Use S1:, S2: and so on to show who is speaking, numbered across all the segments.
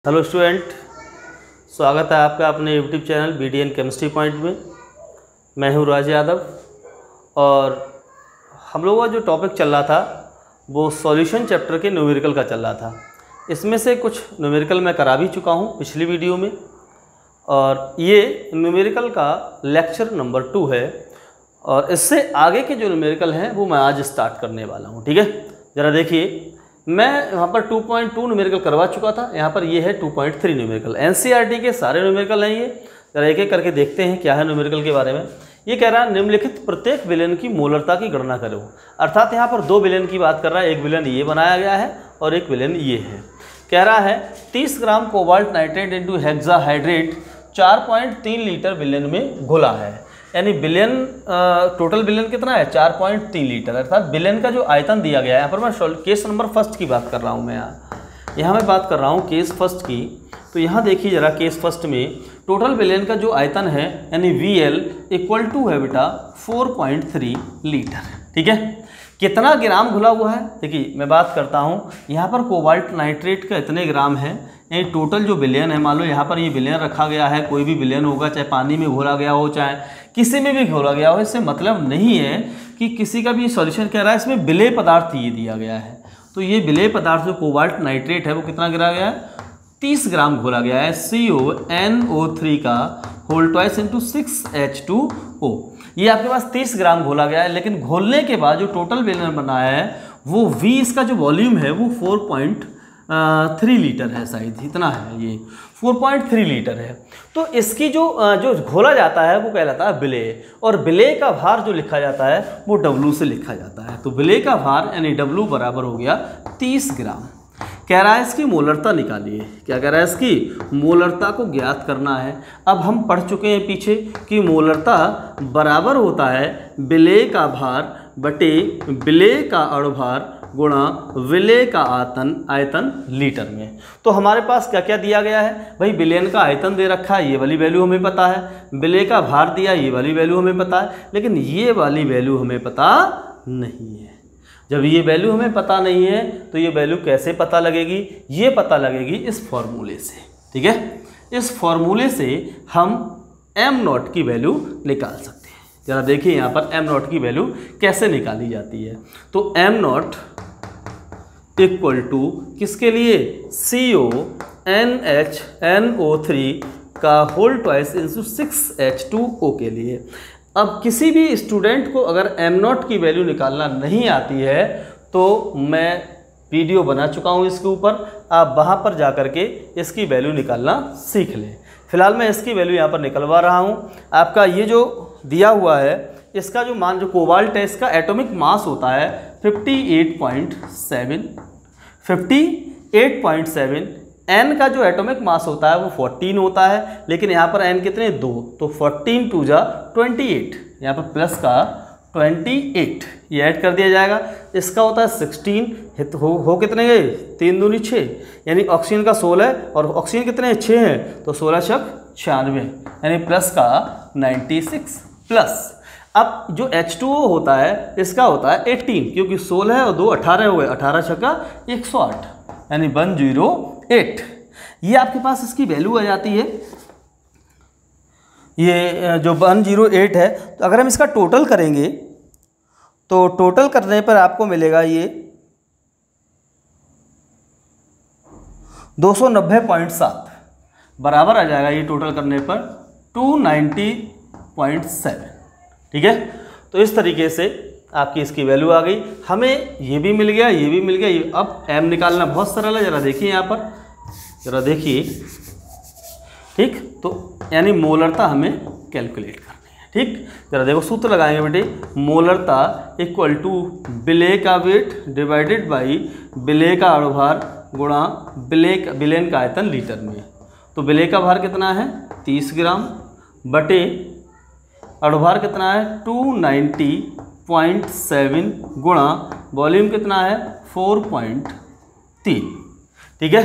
S1: Hello student, स्वागत है आपका अपने YouTube channel BDN chemistry point में। मैं हूं राज यादव और हम लोगों का जो टॉपिक चल रहा था वो सॉल्यूशन चैप्टर के न्यूमेरिकल का चल रहा था। इसमें से कुछ न्यूमेरिकल मैं करा भी चुका हूं पिछली वीडियो में और ये न्यूमेरिकल का लेक्चर नंबर 2 है और इससे आगे के जो न्यूमेरिकल हैं वो मैं आज स्टार्ट करने वाला हूँ। ठीक है, ज़रा देखिए, मैं यहाँ पर 2.2 न्यूमेरिकल करवा चुका था, यहाँ पर ये है 2.3 न्यूमेरिकल। NCERT के सारे न्यूमेरिकल हैं ये। जरा एक एक करके देखते हैं क्या है न्यूमेरिकल के बारे में। ये कह रहा है निम्नलिखित प्रत्येक विलेन की मोलरता की गणना करो। अर्थात यहाँ पर 2 विलेन की बात कर रहा है। एक विलेन ये बनाया गया है और एक विलेन ये है। कह रहा है 30 gram cobalt nitrate into hexahydrate 4.3 litre विलेन में घुला है। यानी बिलियन टोटल बिलियन कितना है 4.3 लीटर। अर्थात बिलियन का जो आयतन दिया गया है, यहाँ पर मैं केस नंबर फर्स्ट की बात कर रहा हूँ। मैं यहाँ मैं बात कर रहा हूँ केस फर्स्ट की। तो यहाँ देखिए ज़रा, केस फर्स्ट में टोटल बिलियन का जो आयतन है यानी VL इक्वल टू है बेटा 4.3 लीटर। ठीक है, कितना ग्राम घुला हुआ है देखिए मैं बात करता हूँ। यहाँ पर कोबाल्ट नाइट्रेट का इतने ग्राम है, यानी टोटल जो बिलियन है, मान लो यहाँ पर ये बिलियन रखा गया है, कोई भी बिलियन होगा, चाहे पानी में घोला गया हो चाहे किसी में भी घोला गया हो, इससे मतलब नहीं है कि किसी का भी सॉल्यूशन कह रहा है इसमें विलेय पदार्थ ये दिया गया है। तो ये विलेय पदार्थ जो कोबाल्ट नाइट्रेट है वो कितना गिरा गया है 30 ग्राम घोला गया है CONO3 का होल ट्वाइस इंटू 6H2O। ये आपके पास 30 ग्राम घोला गया है, लेकिन घोलने के बाद जो टोटल बिलियन बना है वो V, इसका जो वॉल्यूम है वो 4.3 लीटर है, शायद इतना है, ये 4.3 लीटर है। तो इसकी जो घोला जाता है वो कहलाता है विलेय, और विलेय का भार जो लिखा जाता है वो W से लिखा जाता है। तो विलेय का भार यानी W बराबर हो गया 30 ग्राम। कह रहा है इसकी मोलरता निकालिए। क्या कह रहा है, इसकी मोलरता को ज्ञात करना है। अब हम पढ़ चुके हैं पीछे कि मोलरता बराबर होता है विलेय का भार बटे विलेय का अणुभार गुणा विलेय का आयतन लीटर में। तो हमारे पास क्या क्या दिया गया है भाई, विलेयन का आयतन दे रखा है, ये वाली वैल्यू हमें पता है, विलेय का भार दिया, ये वाली वैल्यू हमें पता है, लेकिन ये वाली वैल्यू हमें पता नहीं है। जब ये वैल्यू हमें पता नहीं है तो ये वैल्यू कैसे पता लगेगी, ये पता लगेगी इस फॉर्मूले से। ठीक है, इस फॉर्मूले से हम m0 की वैल्यू निकाल सकते हैं। जरा देखिए यहाँ पर m0 की वैल्यू कैसे निकाली जाती है। तो m0 इक्वल टू किसके लिए CONHNO3 का होल ट्वाइस इंटू 6H2O के लिए। अब किसी भी स्टूडेंट को अगर m0 की वैल्यू निकालना नहीं आती है तो मैं वीडियो बना चुका हूँ इसके ऊपर, आप वहाँ पर जा कर के इसकी वैल्यू निकालना सीख लें। फिलहाल मैं इसकी वैल्यू यहाँ पर निकलवा रहा हूँ। आपका ये जो दिया हुआ है इसका जो मान, जो कोबाल्ट है इसका एटॉमिक मास होता है 58.7। N का जो एटॉमिक मास होता है वो 14 होता है, लेकिन यहाँ पर N कितने 2, तो 14 2 जा 28, यहाँ पर प्लस का 28 ये ऐड कर दिया जाएगा। इसका होता है 16, हो कितने गए 3 दूनी 6, यानी ऑक्सीजन का 16 और ऑक्सीजन कितने 6 हैं, तो 16 छक 96, यानी प्लस का 96 प्लस। अब जो H2O होता है इसका होता है 18, क्योंकि 16 और 2 18 हो गए, 18 छक्का 108, यानी 108। ये आपके पास इसकी वैल्यू आ जाती है, ये जो 108 है। तो अगर हम इसका टोटल करेंगे तो टोटल करने पर आपको मिलेगा ये 290.7 बराबर आ जाएगा, ये टोटल करने पर 290.7। ठीक है, तो इस तरीके से आपकी इसकी वैल्यू आ गई। हमें ये भी मिल गया, ये भी मिल गया। अब m निकालना बहुत सरल है, ज़रा देखिए यहाँ पर, ज़रा देखिए। ठीक, तो यानी मोलरता हमें कैलकुलेट करनी है। ठीक, ज़रा देखो सूत्र लगाएंगे बेटे, मोलरता इक्वल टू विलेय का वेट डिवाइडेड बाई विलेय का अणुभार गुणा विलेयन का आयतन लीटर में। तो विलेय का भार कितना है 30 ग्राम बटे अणुभार कितना है 290.7 गुणा वॉल्यूम कितना है 4.3। ठीक है,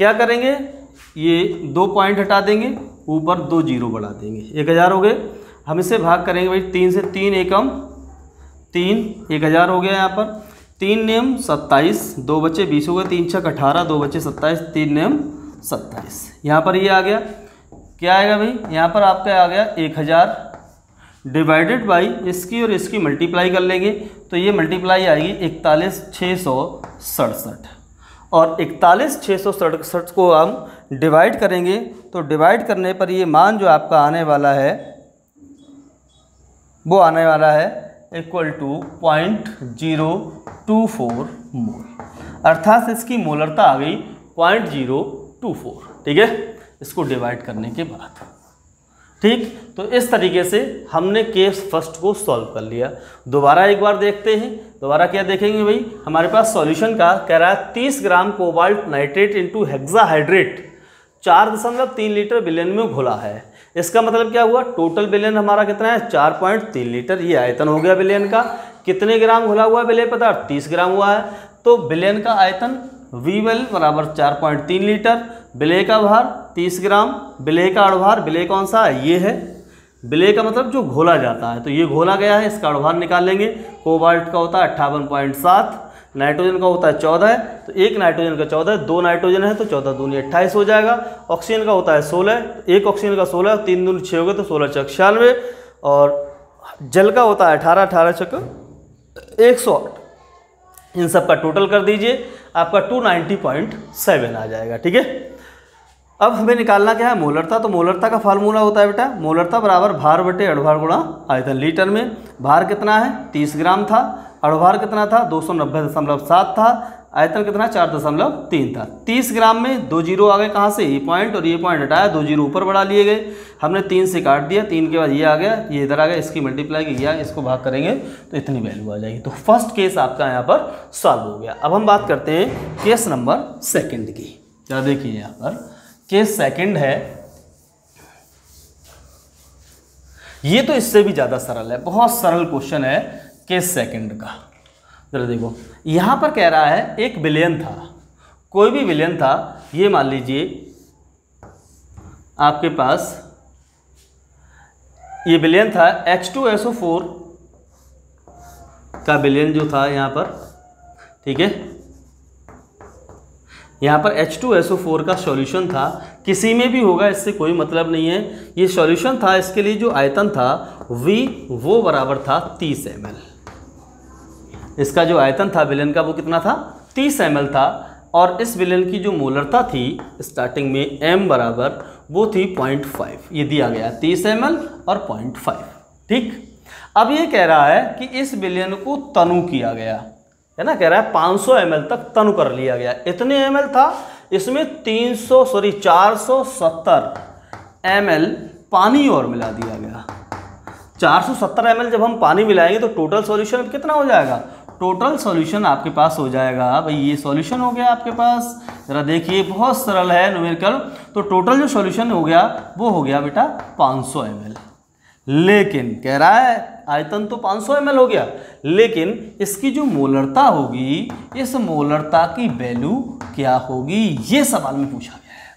S1: क्या करेंगे, ये 2 पॉइंट हटा देंगे, ऊपर 2 जीरो बढ़ा देंगे, 1000 हो गए। हम इसे भाग करेंगे भाई 3 से, 3 एकम 3, 1000 हो गया यहाँ पर। 3 नियम 27, 2 बचे 20 हो गए, 3 छक 18, 2 बचे 27, 3 नियम 27। यहाँ पर ये आ गया, क्या आएगा भाई, यहाँ पर आपका आ गया 1000 डिवाइडेड बाई इसकी और इसकी मल्टीप्लाई कर लेंगे तो ये मल्टीप्लाई आएगी 41,667 और 41,667 को हम डिवाइड करेंगे तो डिवाइड करने पर ये मान जो आपका आने वाला है वो आने वाला है इक्वल टू 0.024 मोल, अर्थात इसकी मोलरता आ गई 0.024। ठीक है, इसको डिवाइड करने के बाद। ठीक, तो इस तरीके से हमने केस फर्स्ट को सॉल्व कर लिया। दोबारा एक बार देखते हैं, दोबारा क्या देखेंगे भाई, हमारे पास सॉल्यूशन का कह रहा है 30 gram cobalt nitrate into hexahydrate 4.3 litre विलेन में घुला है। इसका मतलब क्या हुआ, टोटल विलेन हमारा कितना है 4.3 लीटर, ये आयतन हो गया विलेन का। कितने ग्राम घुला हुआ विलेय पदार्थ, 30 ग्राम हुआ है, तो विलेन का आयतन VL बराबर 4.3 लीटर, विलेय का भार 30 ग्राम, विलेय का अणुभार, विलेय कौन सा है, ये है, विलेय का मतलब जो घोला जाता है, तो ये घोला गया है, इसका अणुभार निकाल लेंगे। कोबाल्ट का होता है 58.7, नाइट्रोजन का होता है 14, तो एक नाइट्रोजन का 14, दो नाइट्रोजन है तो 14 दूनी 28 हो जाएगा। ऑक्सीजन का होता है 16, एक ऑक्सीजन का 16, 3 दूनी 6 हो गए तो 16 × 96, और जल का होता है 18, 18 × 108। इन सब का टोटल कर दीजिए, आपका 290.7 आ जाएगा। ठीक है, अब हमें निकालना क्या है, मोलरता। तो मोलरता का फार्मूला होता है बेटा, मोलरता बराबर भार बटे अणुभार गुणा आयतन। लीटर में भार कितना है 30 ग्राम था, अणुभार कितना था 290.7 था, आयतन कितना 4.3 था। 30 ग्राम में 2 जीरो आ गए, कहाँ से, ये पॉइंट और ये पॉइंट हटाया, 2 जीरो ऊपर बढ़ा लिए गए, हमने 3 से काट दिया, 3 के बाद ये आ गया, ये इधर आ गया, इसकी मल्टीप्लाई किया, इसको भाग करेंगे तो इतनी वैल्यू आ जाएगी। तो फर्स्ट केस आपका यहाँ पर सॉल्व हो गया। अब हम बात करते हैं केस नंबर सेकंड की। क्या देखिए यहाँ पर केस सेकंड है, ये तो इससे भी ज़्यादा सरल है, बहुत सरल क्वेश्चन है केस सेकंड का। जरा देखो, यहाँ पर कह रहा है एक विलेन था, कोई भी विलेन था, ये मान लीजिए आपके पास ये विलेन था H2SO4 का विलेन जो था यहाँ पर। ठीक है, यहाँ पर H2SO4 का सॉल्यूशन था, किसी में भी होगा इससे कोई मतलब नहीं है, ये सॉल्यूशन था। इसके लिए जो आयतन था V वो बराबर था 30 ml। इसका जो आयतन था विलेन का वो कितना था 30 ml था, और इस विलेन की जो मोलरता थी स्टार्टिंग में M बराबर वो थी 0.5, ये दिया गया 30 ml और 0.5। ठीक, अब ये कह रहा है कि इस विलेन को तनु किया गया है ना, कह रहा है 500 ml तक तनु कर लिया गया। इतने ml था, इसमें 470 ml पानी और मिला दिया गया। 470 ml जब हम पानी मिलाएंगे तो टोटल सॉल्यूशन कितना हो जाएगा, टोटल सॉल्यूशन आपके पास हो जाएगा भाई, ये सॉल्यूशन हो गया आपके पास। जरा देखिए बहुत सरल है न्यूमेरिकल, तो टोटल जो सॉल्यूशन हो गया वो हो गया बेटा 500 ml। लेकिन कह रहा है आयतन तो 500 ml हो गया, लेकिन इसकी जो मोलरता होगी, इस मोलरता की वैल्यू क्या होगी, ये सवाल में पूछा गया है।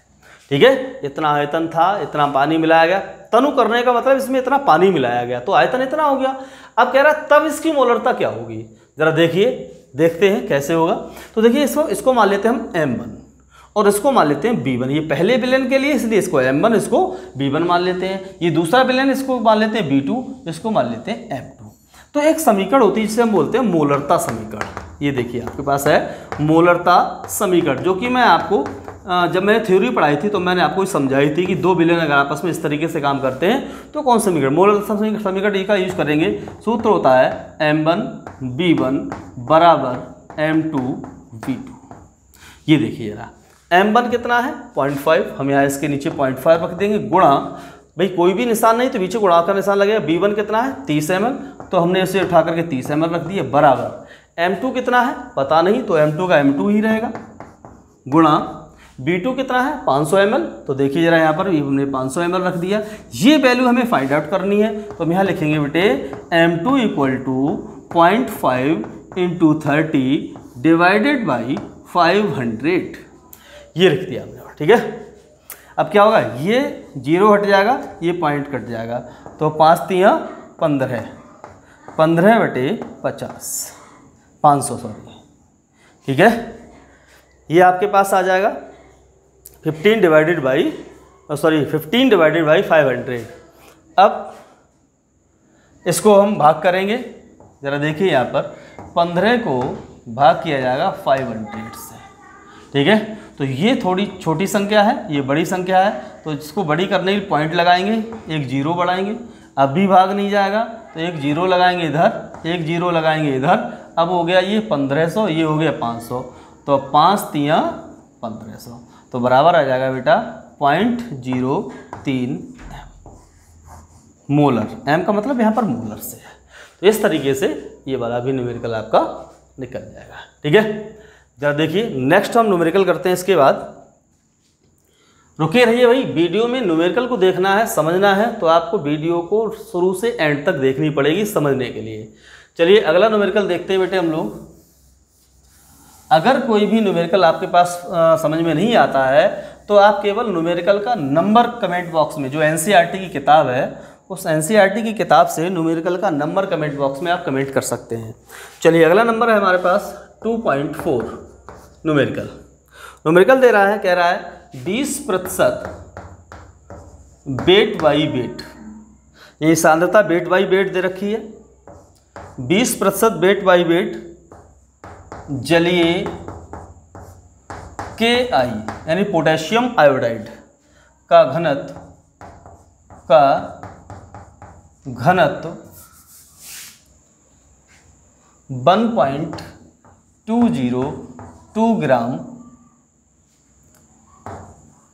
S1: ठीक है, इतना आयतन था, इतना पानी मिलाया गया, तनु करने का मतलब इसमें इतना पानी मिलाया गया तो आयतन इतना हो गया। अब कह रहा है तब इसकी मोलरता क्या होगी, जरा देखिए, देखते हैं कैसे होगा। तो देखिए इसको मान लेते हैं हम M1 और इसको मान लेते हैं B1। ये पहले विलेन के लिए इसलिए इसको M1, इसको B1 मान लेते हैं। ये दूसरा विलेन, इसको मान लेते हैं B2, इसको मान लेते हैं M2। तो एक समीकरण होती है जिसे हम बोलते हैं मोलरता समीकरण। ये देखिए आपके पास है मोलरता समीकरण, जो कि मैं आपको जब मैंने थ्योरी पढ़ाई थी तो मैंने आपको समझाई थी कि दो विलेन अगर आपस में इस तरीके से काम करते हैं तो कौन समीकरण, मोलरता समीकरण का यूज करेंगे। सूत्र होता है M1B1 बराबर M2V2। ये देखिए जरा, M1 कितना है 0.5, हम यहाँ इसके नीचे 0.5 रख देंगे, गुणा, भाई कोई भी निशान नहीं तो पीछे गुणा का निशान लगेगा। B1 कितना है 30 ml, तो हमने इसे उठा करके 30 ml रख दिए, बराबर M2 कितना है पता नहीं, तो M2 का M2 ही रहेगा, गुणा B2 कितना है 500 ml, तो देखिए जरा यहाँ पर हमने 500 ml रख दिया। ये वैल्यू हमें फाइंड आउट करनी है, तो हम यहाँ लिखेंगे बेटे M2 = 0.5 × 30 डिवाइडेड बाई 500, ये लिख दिया हमने। ठीक है, अब क्या होगा, ये 0 हट जाएगा, ये पॉइंट कट जाएगा, तो 5 × 15, 15/50, 500 सॉरी। ठीक है, ये आपके पास आ जाएगा। 15 डिवाइडेड बाई 500। अब इसको हम भाग करेंगे, ज़रा देखिए यहाँ पर 15 को भाग किया जाएगा 500 से, ठीक है। तो ये थोड़ी छोटी संख्या है, ये बड़ी संख्या है, तो इसको बड़ी करने के लिए पॉइंट लगाएंगे, एक जीरो बढ़ाएंगे। अब भी भाग नहीं जाएगा तो एक जीरो लगाएंगे इधर, एक जीरो लगाएंगे इधर। अब हो गया ये 1500, ये हो गया 500, तो 5 तियाँ 1500, तो बराबर आ जाएगा बेटा 0.03 मोलर। एम का मतलब यहाँ पर मोलर से है। तो इस तरीके से ये वाला भी न्यूमेरिकल आपका निकल जाएगा, ठीक है। जरा देखिए नेक्स्ट हम न्यूमेरिकल करते हैं। इसके बाद रुके रहिए भाई, वीडियो में न्यूमेरिकल को देखना है, समझना है, तो आपको वीडियो को शुरू से एंड तक देखनी पड़ेगी समझने के लिए। चलिए अगला न्यूमेरिकल देखते हैं बेटे हम लोग। अगर कोई भी न्यूमेरिकल आपके पास समझ में नहीं आता है तो आप केवल न्यूमेरिकल का नंबर कमेंट बॉक्स में, जो एनसीईआरटी की किताब है उस एनसीईआरटी की किताब से न्यूमेरिकल का नंबर कमेंट बॉक्स में आप कमेंट कर सकते हैं। चलिए अगला नंबर है हमारे पास 2.4 न्यूमेरिकल दे रहा है, कह रहा है 20% वेट बाई वेट, ये सांद्रता वेट बाई वेट दे रखी है। 20% वेट बाई वेट जलीय KI यानी पोटेशियम आयोडाइड का घनत्व 1.202 ग्राम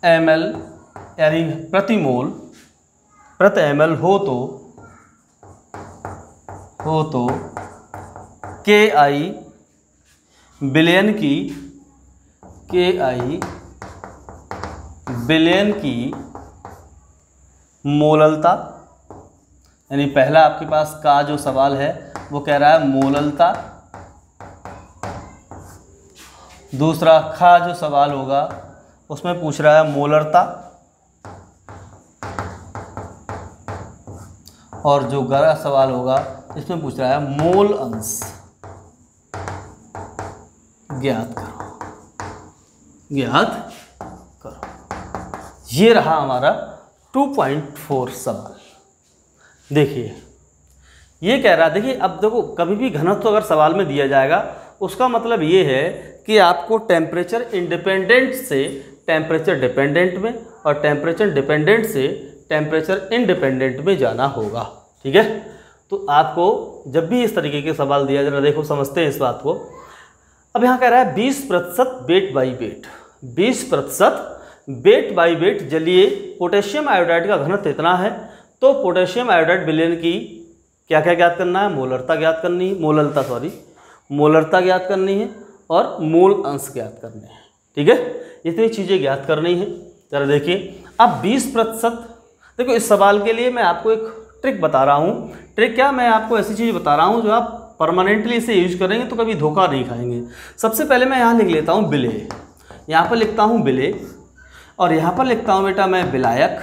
S1: ml यानी प्रति मोल प्रति ml हो तो KI बिलियन की मोललता, यानी पहला आपके पास का जो सवाल है वो कह रहा है मोललता, दूसरा खा जो सवाल होगा उसमें पूछ रहा है मोलरता, और जो गरा सवाल होगा इसमें पूछ रहा है मोल अंश ज्ञात करो। ये रहा हमारा 2.4 सवाल। देखिए ये कह रहा है, देखिए अब देखो कभी भी घनत्व अगर सवाल में दिया जाएगा उसका मतलब ये है कि आपको टेम्परेचर इंडिपेंडेंट से टेम्परेचर डिपेंडेंट में और टेम्परेचर डिपेंडेंट से टेम्परेचर इंडिपेंडेंट में जाना होगा, ठीक है। तो आपको जब भी इस तरीके के सवाल दिया जाए, देखो समझते हैं इस बात को। अब यहाँ कह रहा है 20% weight by wait, 20% weight by wait जलीय पोटेशियम आयोडाइड का घनत्व इतना है, तो पोटेशियम आयोडाइड विलयन की क्या क्या ज्ञात करना है, मोलरता ज्ञात करनी है, मोलरता ज्ञात करनी है और मोल अंश ज्ञात करने हैं, ठीक है। इतनी चीज़ें ज्ञात करनी है। जरा देखिए अब 20%, देखो इस सवाल के लिए मैं आपको एक ट्रिक बता रहा हूँ। ट्रिक क्या, मैं आपको ऐसी चीज़ बता रहा हूँ जो आप परमानेंटली इसे यूज करेंगे तो कभी धोखा नहीं खाएंगे। सबसे पहले मैं यहाँ लिख लेता हूँ बिले, यहाँ पर लिखता हूँ बिले, और यहाँ पर लिखता हूँ बेटा मैं विलायक।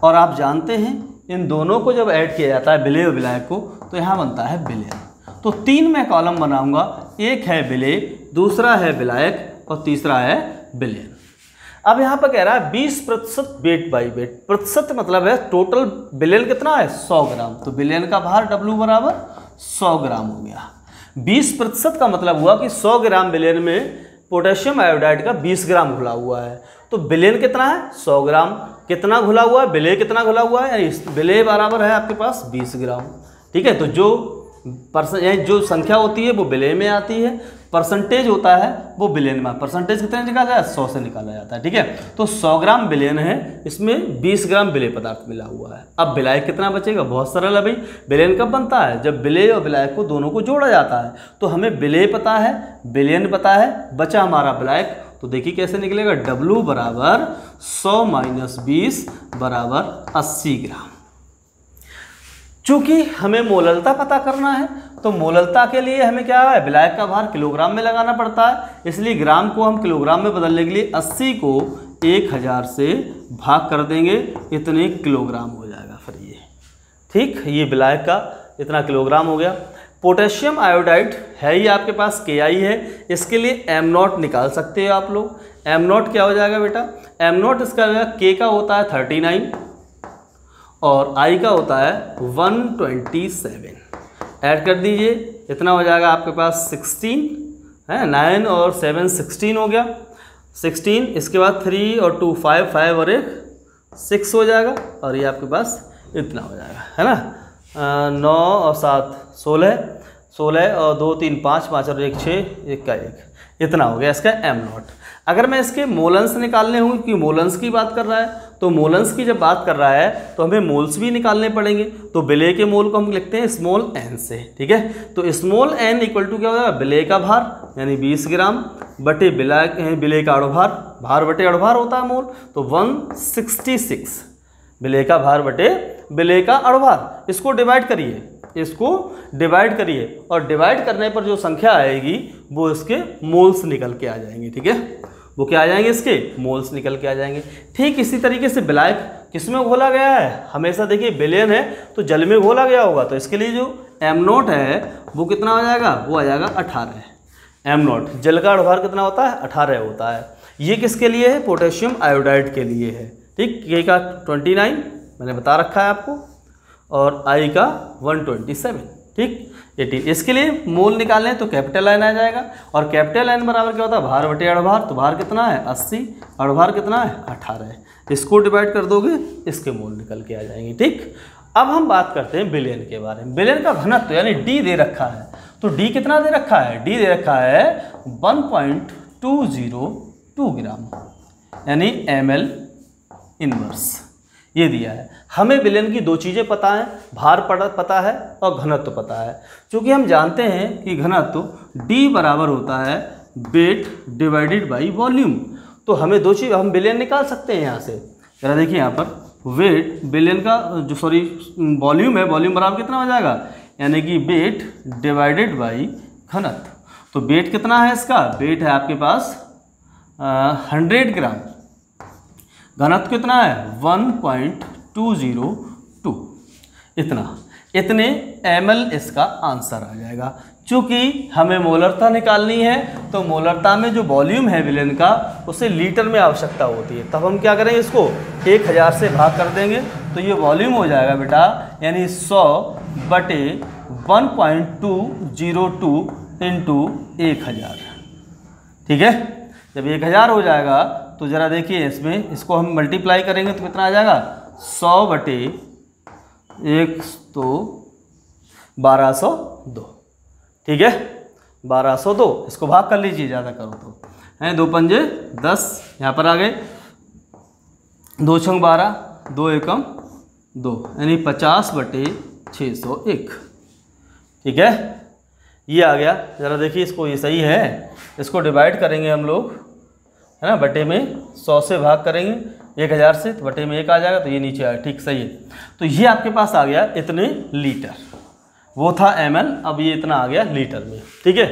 S1: और आप जानते हैं इन दोनों को जब ऐड किया जाता है बिले और विलायक को तो यहाँ बनता है बिलियन। तो 3 मैं कॉलम बनाऊंगा, एक है बिले, दूसरा है विलायक और तीसरा है बिलियन। अब यहाँ पर कह रहा है 20% वेट बाई वेट, प्रतिशत मतलब है टोटल बिलियन कितना है 100 ग्राम, तो बिलियन का भार W बराबर 100 ग्राम हो गया। 20% का मतलब हुआ कि 100 ग्राम बिलियन में पोटेशियम आयोडाइड का 20 ग्राम घुला हुआ है, तो बिलियन कितना है 100 ग्राम। कितना घुला हुआ है, बिले कितना घुला हुआ है, यानी बिले बराबर है आपके पास 20 ग्राम, ठीक है। तो जो संख्या होती है वो बिले में आती है, परसेंटेज होता है वो बिलियन में। परसेंटेज कितने निकाला है, 100 से निकाला जाता है, ठीक है। तो 100 ग्राम बिलियन है, इसमें 20 ग्राम बिले पदार्थ मिला हुआ है। अब विलायक कितना बचेगा, बहुत सरल है भाई। बिलियन कब बनता है, जब बिले और विलायक को दोनों को जोड़ा जाता है। तो हमें बिले पता है, बिलियन पता है, बचा हमारा विलायक। तो देखिए कैसे निकलेगा, W बराबर 100 - 20 बराबर 80 ग्राम। चूंकि हमें मोललता पता करना है तो मोललता के लिए हमें क्या है, विलायक का भार किलोग्राम में लगाना पड़ता है, इसलिए ग्राम को हम किलोग्राम में बदलने के लिए 80 को 1000 से भाग कर देंगे, इतने किलोग्राम हो जाएगा फिर ये, ठीक। ये विलायक का इतना किलोग्राम हो गया। पोटेशियम आयोडाइड है ही आपके पास KI है, इसके लिए M0 निकाल सकते हो आप लोग। एम नॉट क्या हो जाएगा बेटा, एम नॉट इसका हो जाएगा के का होता है 39 और आई का होता है 127। ऐड कर दीजिए, इतना हो जाएगा आपके पास 16 है, 9 और 7 16 हो गया, 16 इसके बाद 3 और 2 5 5 और 1 6 हो जाएगा और ये आपके पास इतना हो जाएगा, है ना। 9 और 7 16 16 और 2 3 5 5 और 1 6 1 का 1, इतना हो गया इसका एम नॉट। अगर मैं इसके मोलन्स निकालने हूँ क्योंकि मोलन्स की बात कर रहा है, तो मोलन्स की जब बात कर रहा है तो हमें मोल्स भी निकालने पड़ेंगे। तो विलेय के मोल को हम लिखते हैं स्मॉल एन से, ठीक है। तो स्मॉल एन इक्वल टू क्या हो जाएगा, विलेय का भार यानी 20 ग्राम बटे विलेय का अणुभार, भार बटे अणुभार होता है मोल, तो 166 विलेय का भार बटे विलेय का अणुभार। इसको डिवाइड करिए, इसको डिवाइड करिए और डिवाइड करने पर जो संख्या आएगी वो इसके मोल्स निकल के आ जाएंगे, ठीक है। वो क्या आ जाएंगे, इसके मोल्स निकल के आ जाएंगे। ठीक इसी तरीके से विलायक किस में घोला गया है, हमेशा देखिए विलयन है तो जल में घोला गया होगा, तो इसके लिए जो एम नॉट है वो कितना हो जाएगा, वो आ जाएगा 18। एम नॉट जल का अणुभार कितना होता है, 18 होता है। ये किसके लिए है, पोटेशियम आयोडाइड के लिए है, ठीक। के का 29 मैंने बता रखा है आपको और आई का 127, ठीक 18। इसके लिए मोल निकालने तो कैपिटल एन आ जाएगा और कैपिटल एन बराबर क्या होता है, भार बटे अणुभार। तो भार कितना है 80, अणुभार कितना है 18। इसको डिवाइड कर दोगे इसके मोल निकल के आ जाएंगे, ठीक। अब हम बात करते हैं विलयन के बारे में। विलयन का घनत्व यानी डी दे रखा है, तो डी कितना दे रखा है, डी दे रखा है 1.202 ग्राम यानी ml इनवर्स, ये दिया है। हमें विलयन की दो चीज़ें पता है, भार पता है और घनत्व पता है। क्योंकि हम जानते हैं कि घनत्व D बराबर होता है वेट डिवाइडेड बाई वॉल्यूम, तो हमें दो चीज़, हम विलयन निकाल सकते हैं यहाँ से। जरा देखिए यहाँ पर वेट विलयन का जो वॉल्यूम है, वॉल्यूम बराबर कितना हो जाएगा, यानी कि वेट डिवाइडेड बाई घनत्व। तो वेट कितना है इसका, वेट है आपके पास 100 ग्राम, घनत्व कितना है 1.202, इतने ml इसका आंसर आ जाएगा। चूँकि हमें मोलरता निकालनी है तो मोलरता में जो वॉल्यूम है विलयन का उसे लीटर में आवश्यकता होती है, तब हम क्या करेंगे, इसको 1000 से भाग कर देंगे तो ये वॉल्यूम हो जाएगा बेटा, यानी 100 बटे 1.202 इंटू 1000, ठीक है। जब 1000 हो जाएगा तो ज़रा देखिए इसमें, इसको हम मल्टीप्लाई करेंगे तो कितना आ जाएगा, 100 बटे 1 तो 1202, ठीक है 1202। इसको भाग कर लीजिए, ज़्यादा करो तो हैं 2 पंजे 10, यहाँ पर आ गए 2 छंग 12, 2 एकम 2 यानी 50 बटे 601, ठीक है। ये आ गया, ज़रा देखिए इसको, ये सही है। इसको डिवाइड करेंगे हम लोग, है ना, बटे में 100 से भाग करेंगे 1000 से तो बटे में 1 आ जाएगा, तो ये नीचे आएगा, ठीक सही है। तो ये आपके पास आ गया इतने लीटर, वो था ml, अब ये इतना आ गया लीटर में, ठीक है।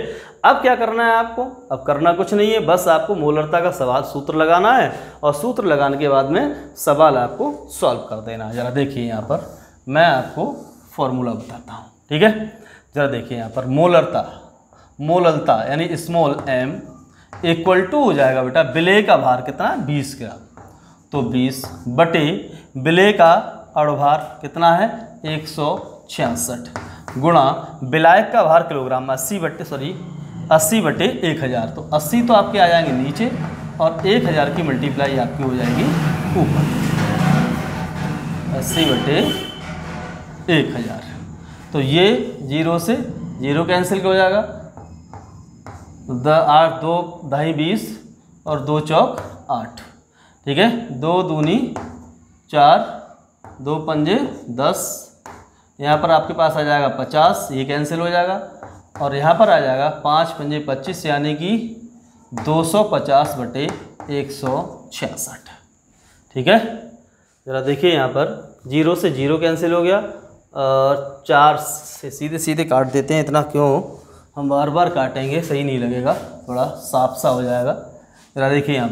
S1: अब क्या करना है आपको, अब करना कुछ नहीं है, बस आपको मोलरता का सवाल सूत्र लगाना है और सूत्र लगाने के बाद में सवाल आपको सॉल्व कर देना है। ज़रा देखिए यहाँ पर मैं आपको फॉर्मूला बताता हूँ, ठीक है। ज़रा देखिए यहाँ पर मोललता यानी स्मॉल m इक्वल टू हो जाएगा बेटा, विलेय का भार कितना 20 ग्राम, तो 20 बटे विलेय का अणुभार कितना है 166 गुणा विलायक का भार किलोग्राम 80 बटे 1000, तो 80 तो आपके आ जाएंगे नीचे और 1000 की मल्टीप्लाई आपकी हो जाएगी ऊपर, 80 बटे 1000। तो ये 0 से 0 कैंसिल हो जाएगा, 8 2 ढाई 20 और 2 चौक 8, ठीक है। 2 दूनी 4, 2 पंजे 10, यहाँ पर आपके पास आ जाएगा 50, ये कैंसिल हो जाएगा और यहाँ पर आ जाएगा 5 पंजे 25 यानी कि 250 बटे 166, ठीक है। ज़रा देखिए यहाँ पर 0 से 0 कैंसिल हो गया और 4 से सीधे सीधे काट देते हैं, इतना क्यों हम बार बार काटेंगे, सही नहीं लगेगा, थोड़ा साफ सा हो जाएगा। ज़रा देखिए यहाँ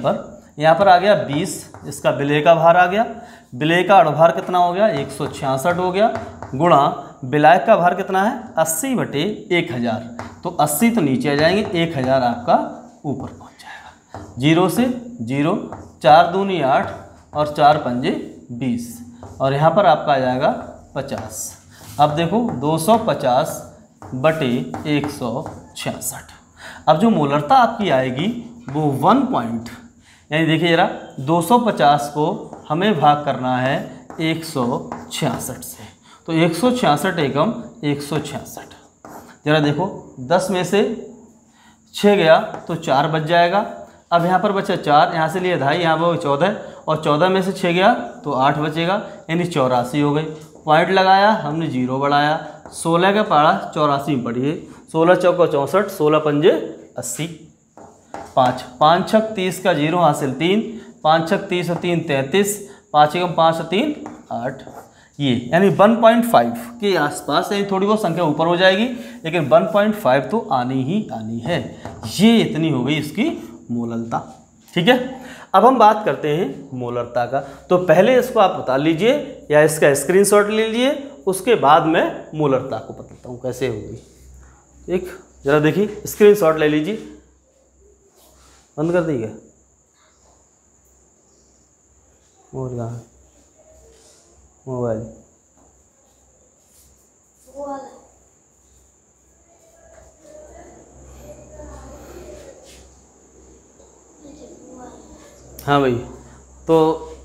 S1: पर आ गया 20, इसका विलेय का भार आ गया, विलेय का अणुभार कितना हो गया 166 हो गया, गुणा विलायक का भार कितना है 80 बटे 1000, तो 80 तो नीचे आ जाएंगे, 1000 आपका ऊपर पहुँच जाएगा। 0 से 0, 4 दूनी 8 और 4 पंजे 20 और यहाँ पर आपका आ जाएगा 50। अब देखो 250 बटे 166। अब जो मोलरता आपकी आएगी वो 1 पॉइंट, यानी देखिए ज़रा 250 को हमें भाग करना है 166 से, तो 166 एकम 166। ज़रा देखो 10 में से 6 गया तो 4 बच जाएगा। अब यहाँ पर बचा 4, यहाँ से लिए 2.5, यहाँ पर 14 और 14 में से 6 गया तो 8 बचेगा, यानी 84 हो गई। पॉइंट लगाया हमने, 0 बढ़ाया, 16 का पारा 84 में पढ़िए, 16 चौका 64, 16 पंजे 80, 5 5 छक 30 का 0 हासिल 3, 5 छक 30 और 3 33, 5 एकम 5 और 3 8। ये यानी 1.5 के आसपास, यानी थोड़ी बहुत संख्या ऊपर हो जाएगी लेकिन 1.5 तो आनी ही आनी है। ये इतनी हो गई इसकी मोलरता। ठीक है, अब हम बात करते हैं मोलरता का। तो पहले इसको आप बता लीजिए या इसका स्क्रीनशॉट ले लीजिए, उसके बाद मैं मोलरता को बताता हूँ कैसे होगी। एक जरा देखिए, स्क्रीनशॉट ले लीजिए। बंद कर दीजिए मोबाइल। हाँ भाई, तो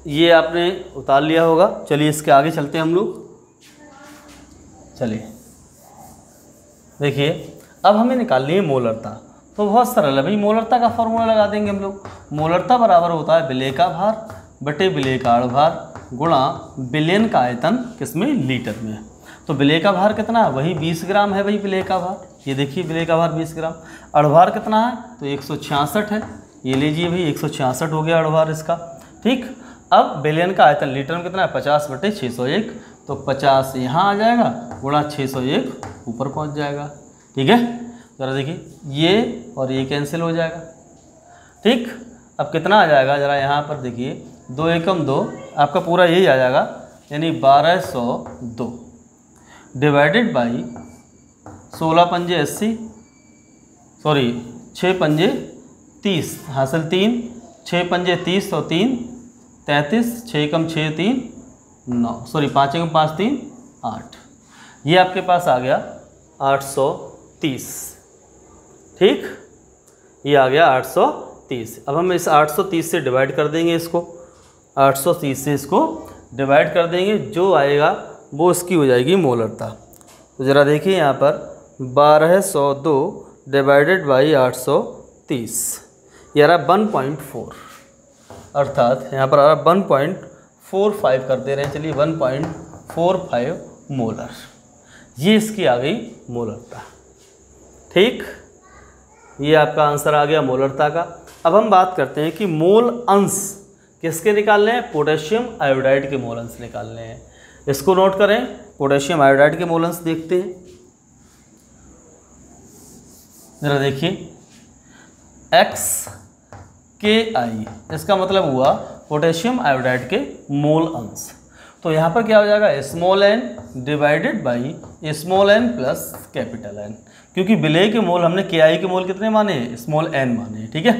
S1: ये आपने उतार लिया होगा। चलिए इसके आगे चलते हैं हम लोग। चलिए देखिए, अब हमें निकालनी है मोलरता। तो बहुत सरल है भाई, मोलरता का फॉर्मूला लगा देंगे हम लोग। मोलरता बराबर होता है विलेय का भार बटे विलेय का आड़ गुणा विलयन का आयतन किसमें, लीटर में। तो विलेय का भार कितना है, वही 20 ग्राम है भाई विलेय का भार। ये देखिए विलेय का भार 20 ग्राम। अड़भार कितना है, तो 166 है। ये लीजिए भाई 166 हो गया अड़भार इसका। ठीक, अब विलयन का आयतन लीटर में कितना है, 50 बटे 601। तो 50 यहाँ आ जाएगा गुणा 601 ऊपर पहुँच जाएगा। ठीक है, ज़रा देखिए ये और ये कैंसिल हो जाएगा। ठीक, अब कितना आ जाएगा, ज़रा यहाँ पर देखिए 2 एकम 2, आपका पूरा यही आ जाएगा, यानी 1202 डिवाइडेड बाई 16 पंजे 80, सॉरी 6 पंजे 30 हासिल 3, 6 पंजे 30 और 3 33, 6 एकम 6 3 9, सॉरी 5 एकम 5 3 8। ये आपके पास आ गया 830। ठीक, ये आ गया 830। अब हम इस 830 से डिवाइड कर देंगे इसको, 830 से इसको डिवाइड कर देंगे, जो आएगा वो इसकी हो जाएगी मोलरता। तो ज़रा देखिए यहाँ पर 1202 डिवाइडेड बाई 830, ये आ रहा 1.4, अर्थात यहाँ पर आ रहा 1.45 कर दे रहे हैं। चलिए 1.45 मोलर, ये इसकी आ गई मोलरता। ठीक, ये आपका आंसर आ गया मोलरता का। अब हम बात करते हैं कि मोल अंश किसके निकालने हैं, पोटेशियम आयोडाइड के मोल अंश निकालने हैं। इसको नोट करें, पोटेशियम आयोडाइड के मोल अंश देखते हैं। जरा देखिए XKI, इसका मतलब हुआ पोटेशियम आयोडाइड के मोल अंश। तो यहाँ पर क्या हो जाएगा, small n divided by small n plus capital N, क्योंकि विलेय के मोल हमने KI के मोल कितने माने हैं, स्मॉल n माने हैं। ठीक है,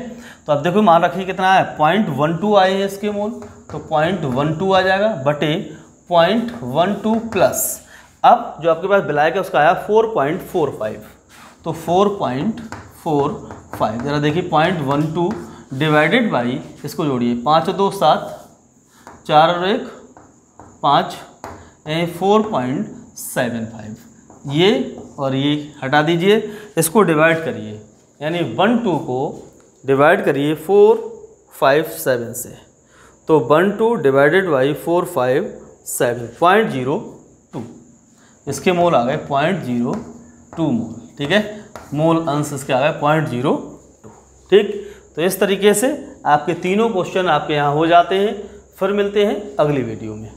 S1: तो अब देखो मान रखिए कितना है, 0.12 आए हैं इसके मोल, तो 0.12 आ जाएगा बटे 0.12 प्लस, अब जो आपके पास विलायक है उसका आया 4.45, तो 4.45। जरा देखिए 0.12 डिवाइडेड बाई, इसको जोड़िए 5 और 2 7, 4 और 1 5, 4.75। ये और ये हटा दीजिए, इसको डिवाइड करिए, यानी 12 को डिवाइड करिए 457 से, तो 12 डिवाइडेड बाई 457 0.02, इसके मोल आ गए 0.02 मोल। ठीक है, मोल अंश इसके आ गए 0.02। ठीक, तो इस तरीके से आपके तीनों क्वेश्चन आपके यहाँ हो जाते हैं। फिर मिलते हैं अगली वीडियो में।